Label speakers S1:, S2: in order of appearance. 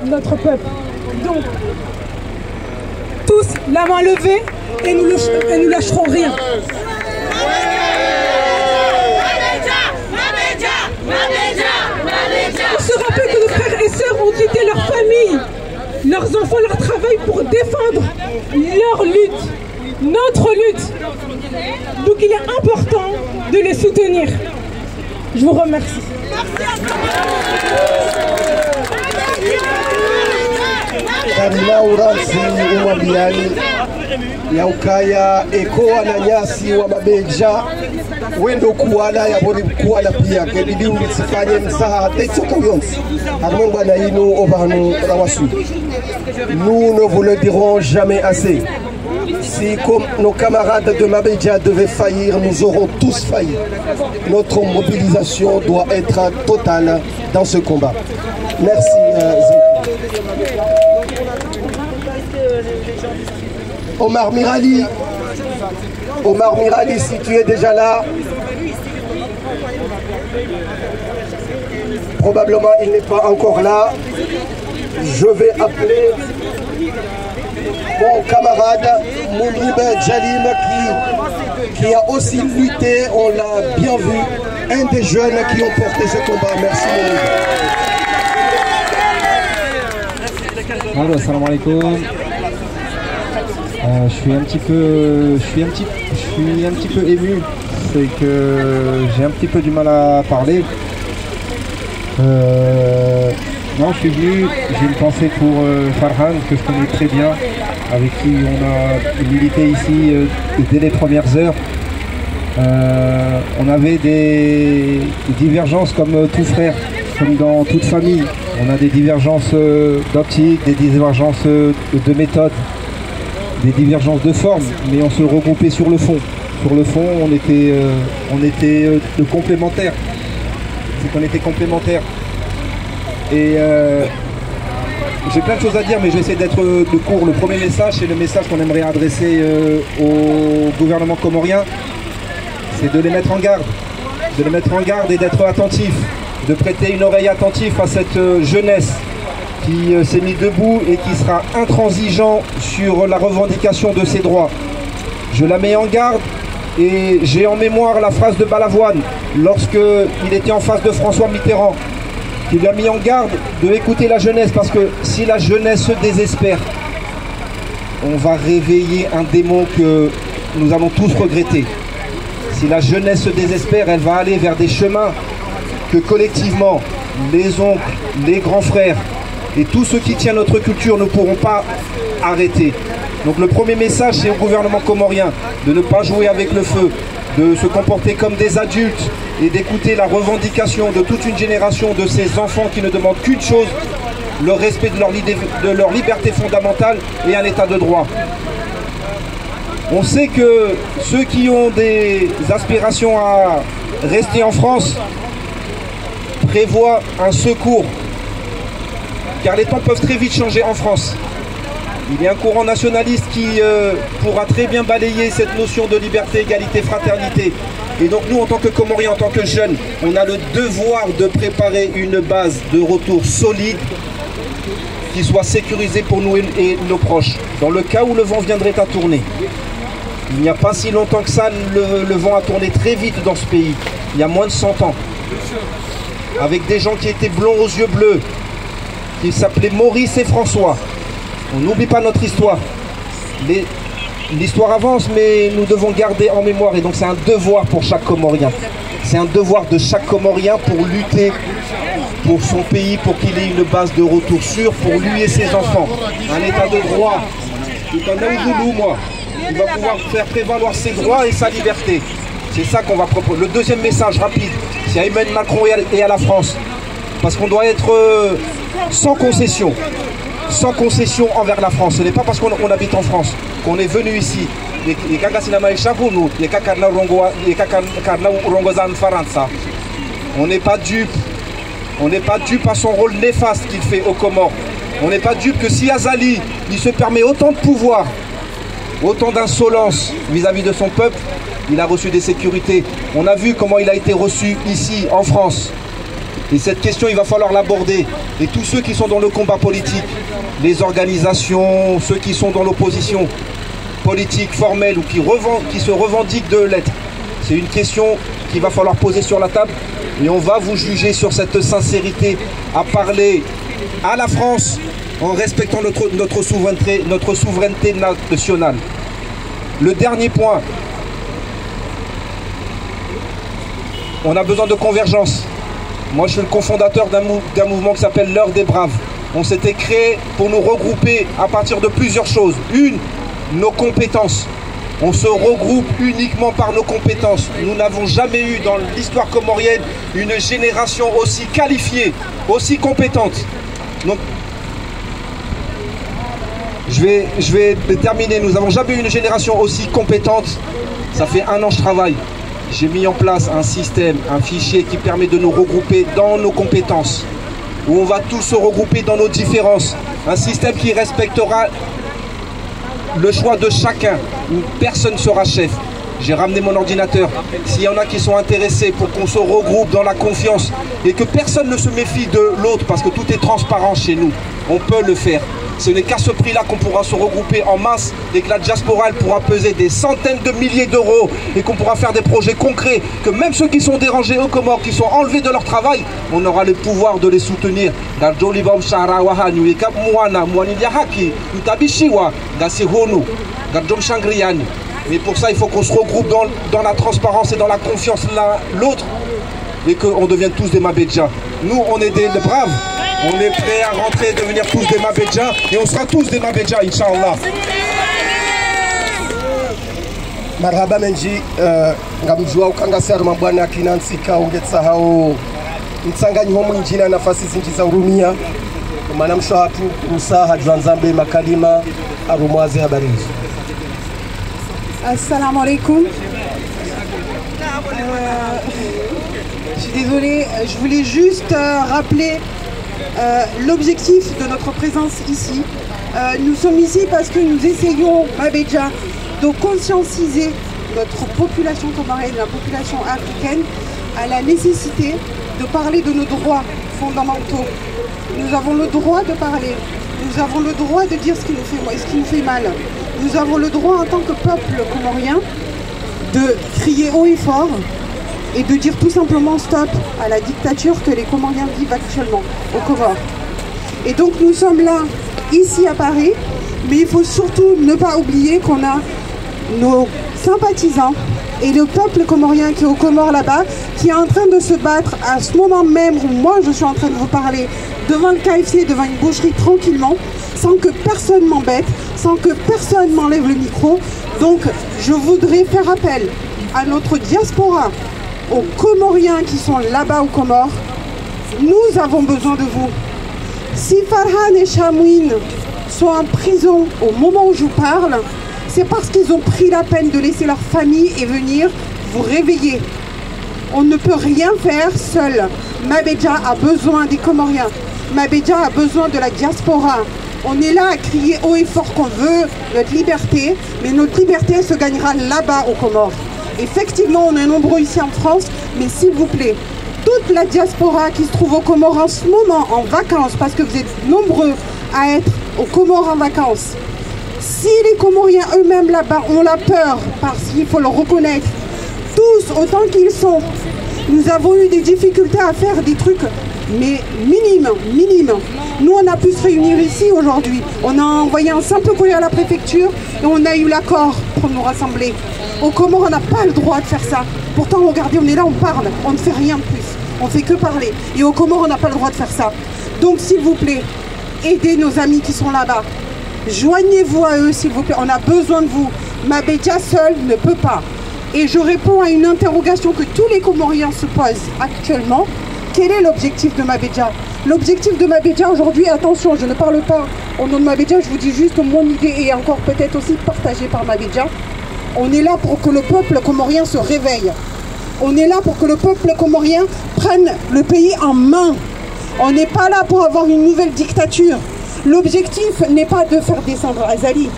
S1: notre peuple. Donc, tous la main levée et nous lâcherons rien. On se rappelle que nos frères et sœurs ont quitté leur famille, leurs enfants, leur travail pour défendre leur lutte, notre lutte. Donc il est important de les soutenir. Je vous remercie.
S2: Uransi umwambiani yaukaya ekoa na nyasi wa mabeja wendo kuala ya bori kuala pia kebidi ulisifanye msaha techoka yonsi harmonga na inu obanu rawasu. Nous ne vous le dirons jamais assez. Si comme nos camarades de Mabéja devaient faillir, nous aurons tous failli. Notre mobilisation doit être totale dans ce combat. Merci. Omar Mirali, si tu es déjà là, probablement il n'est pas encore là. Je vais appeler mon camarade Mounib Jalim qui a aussi lutté, on l'a bien vu, un des jeunes qui ont porté ce combat. Merci Mounib.
S3: Allô, salam alaikum. Je suis un petit peu ému, c'est que j'ai un petit peu du mal à parler. Non, je suis venu, j'ai une pensée pour Farhan, que je connais très bien, avec qui on a milité ici dès les premières heures. On avait des divergences comme tout frère, comme dans toute famille. On a des divergences d'optique, des divergences de méthode, des divergences de forme, mais on se regroupait sur le fond. Sur le fond, on était complémentaires. C'est qu'on était complémentaires. Et j'ai plein de choses à dire, mais je vais essayer d'être de court. Le premier message, c'est le message qu'on aimerait adresser au gouvernement comorien, c'est de les mettre en garde. De les mettre en garde et d'être attentifs, de prêter une oreille attentive à cette jeunesse qui s'est mise debout et qui sera intransigeant sur la revendication de ses droits. Je la mets en garde et j'ai en mémoire la phrase de Balavoine lorsqu'il était en face de François Mitterrand, qui lui a mis en garde de écouter la jeunesse, parce que si la jeunesse se désespère, on va réveiller un démon que nous allons tous regretter. Si la jeunesse se désespère, elle va aller vers des chemins que collectivement, les oncles, les grands frères et tous ceux qui tiennent notre culture ne pourront pas arrêter. Donc le premier message, c'est au gouvernement comorien de ne pas jouer avec le feu, de se comporter comme des adultes et d'écouter la revendication de toute une génération de ces enfants qui ne demandent qu'une chose, le respect de leur liberté fondamentale et un état de droit. On sait que ceux qui ont des aspirations à rester en France prévoient un secours, car les temps peuvent très vite changer en France. Il y a un courant nationaliste qui pourra très bien balayer cette notion de liberté, égalité, fraternité. Et donc nous, en tant que Comoriens, en tant que jeunes, on a le devoir de préparer une base de retour solide qui soit sécurisée pour nous et nos proches. Dans le cas où le vent viendrait à tourner. Il n'y a pas si longtemps que ça, le vent a tourné très vite dans ce pays. Il y a moins de 100 ans. Avec des gens qui étaient blonds aux yeux bleus, qui s'appelaient Maurice et François. On n'oublie pas notre histoire. L'histoire avance, mais nous devons garder en mémoire. Et donc c'est un devoir pour chaque Comorien. C'est un devoir de chaque Comorien pour lutter pour son pays, pour qu'il ait une base de retour sûre pour lui et ses enfants. Un état de droit. Tout un Naouzoulou, moi. Il va pouvoir faire prévaloir ses droits et sa liberté. C'est ça qu'on va proposer. Le deuxième message rapide, c'est à Emmanuel Macron et à la France. Parce qu'on doit être sans concession. Sans concession envers la France. Ce n'est pas parce qu'on habite en France qu'on est venu ici. On n'est pas dupe. On n'est pas dupe à son rôle néfaste qu'il fait aux Comores. On n'est pas dupe que si Azali, il se permet autant de pouvoir, autant d'insolence vis-à-vis de son peuple, il a reçu des sécurités. On a vu comment il a été reçu ici en France. Et cette question, il va falloir l'aborder. Et tous ceux qui sont dans le combat politique, les organisations, ceux qui sont dans l'opposition politique formelle ou qui se revendiquent de l'être, c'est une question qu'il va falloir poser sur la table. Et on va vous juger sur cette sincérité à parler à la France en respectant notre souveraineté nationale. Le dernier point, on a besoin de convergence. Moi, je suis le cofondateur d'un mouvement qui s'appelle l'Heure des Braves. On s'était créé pour nous regrouper à partir de plusieurs choses. Une, nos compétences. On se regroupe uniquement par nos compétences. Nous n'avons jamais eu dans l'histoire comorienne une génération aussi qualifiée, aussi compétente. Donc, je vais terminer. Nous n'avons jamais eu une génération aussi compétente. Ça fait 1 an que je travaille. J'ai mis en place un système, un fichier qui permet de nous regrouper dans nos compétences, où on va tous se regrouper dans nos différences. Un système qui respectera le choix de chacun, où personne ne sera chef. J'ai ramené mon ordinateur. S'il y en a qui sont intéressés pour qu'on se regroupe dans la confiance et que personne ne se méfie de l'autre parce que tout est transparent chez nous, on peut le faire. Ce n'est qu'à ce prix-là qu'on pourra se regrouper en masse et que la diaspora elle pourra peser des centaines de milliers d'euros et qu'on pourra faire des projets concrets, que même ceux qui sont dérangés aux Comores, qui sont enlevés de leur travail, on aura le pouvoir de les soutenir. Mais pour ça, il faut qu'on se regroupe dans la transparence et dans la confiance l'un l'autre et qu'on devienne tous des Mabedja. Nous, on est des braves. On est prêts à rentrer et devenir tous des Mabedja et on sera tous des Mabedja, Inch'Allah.
S2: Marhaba Menji, ngamjua ukangasema bwana kinansika ungesahau mtsanganyo mwinjina nafasi zinji za urumia maana mshahatu rusaha Nzambe makalima arumwaze habari hizo.
S4: Assalamu alaikum. Je suis désolée, je voulais juste rappeler l'objectif de notre présence ici. Nous sommes ici parce que nous essayons, Mabedja, de conscientiser notre population comorienne, la population africaine, à la nécessité de parler de nos droits fondamentaux. Nous avons le droit de parler, nous avons le droit de dire ce qui nous fait mal. Nous avons le droit en tant que peuple comorien de crier haut et fort et de dire tout simplement stop à la dictature que les Comoriens vivent actuellement aux Comores. Et donc nous sommes là, ici à Paris, mais il faut surtout ne pas oublier qu'on a nos sympathisants et le peuple comorien qui est aux Comores là-bas, qui est en train de se battre à ce moment même où moi je suis en train de vous parler devant le KFC, devant une boucherie tranquillement, sans que personne m'embête, sans que personne m'enlève le micro. Donc je voudrais faire appel à notre diaspora, aux Comoriens qui sont là-bas aux Comores. Nous avons besoin de vous. Si Farhan et Chamouine sont en prison au moment où je vous parle, c'est parce qu'ils ont pris la peine de laisser leur famille et venir vous réveiller. On ne peut rien faire seul. Mabedja a besoin des Comoriens. Mabedja a besoin de la diaspora. On est là à crier haut et fort qu'on veut notre liberté, mais notre liberté se gagnera là-bas aux Comores. Effectivement, on est nombreux ici en France, mais s'il vous plaît, toute la diaspora qui se trouve aux Comores en ce moment en vacances, parce que vous êtes nombreux à être aux Comores en vacances, si les Comoriens eux-mêmes là-bas ont la peur, parce qu'il faut le reconnaître, tous autant qu'ils sont, nous avons eu des difficultés à faire des trucs, mais minimes. Nous, on a pu se réunir ici aujourd'hui. On a envoyé un simple courrier à la préfecture et on a eu l'accord pour nous rassembler. Aux Comores, on n'a pas le droit de faire ça. Pourtant, regardez, on est là, on parle, on ne fait rien de plus. On ne fait que parler. Et aux Comores, on n'a pas le droit de faire ça. Donc, s'il vous plaît, aidez nos amis qui sont là-bas. Joignez-vous à eux, s'il vous plaît. On a besoin de vous. Mabedja seul ne peut pas. Et je réponds à une interrogation que tous les Comoriens se posent actuellement. Quel est l'objectif de Mabedja? L'objectif de Mabedja aujourd'hui, attention, je ne parle pas au nom de Mabedja, je vous dis juste mon idée et encore peut-être aussi partagée par Mabedja. On est là pour que le peuple comorien se réveille. On est là pour que le peuple comorien prenne le pays en main. On n'est pas là pour avoir une nouvelle dictature. L'objectif n'est pas de faire descendre Azali.